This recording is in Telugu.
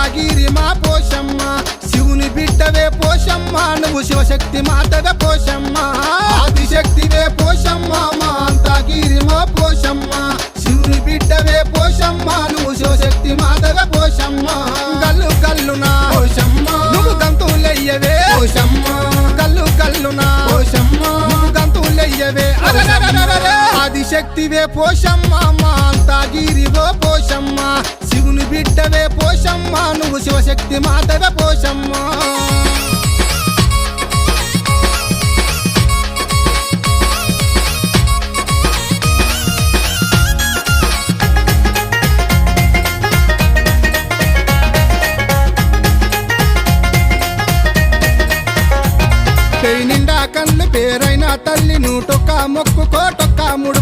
అంతాగిరి మా పోషమ్మ శివుని బిడ్డవే పోషమ్మ నువ్వు శివశక్తి మాతగా పోషమ్మ ఆదిశక్తివే పోషమ్మ మా అంతాగిరి మా పోషమ్మ శివుని బిడ్డవే పోషమ్మ నువ్వు శివశక్తి మాతగా పోషమ్మ గల్లు గల్లునా పోషమ్మ నువ్వు గంతులయ్యవే పోషమ్మ గల్లు గల్లునా పోషమ్మ నువ్వు గంతులయ్యవే ఆదిశక్తివే పోషమ్మ మా అంతాగిరివో పోషమ్మ శివుని బిడ్డవే పోషమ్మ నువ్వు శివశక్తి మాతగా పోషమ్మ పెయి నిండా కళ్ళు పేరైన తల్లి నూటొక్క మొక్కుకోటొక్క మూడు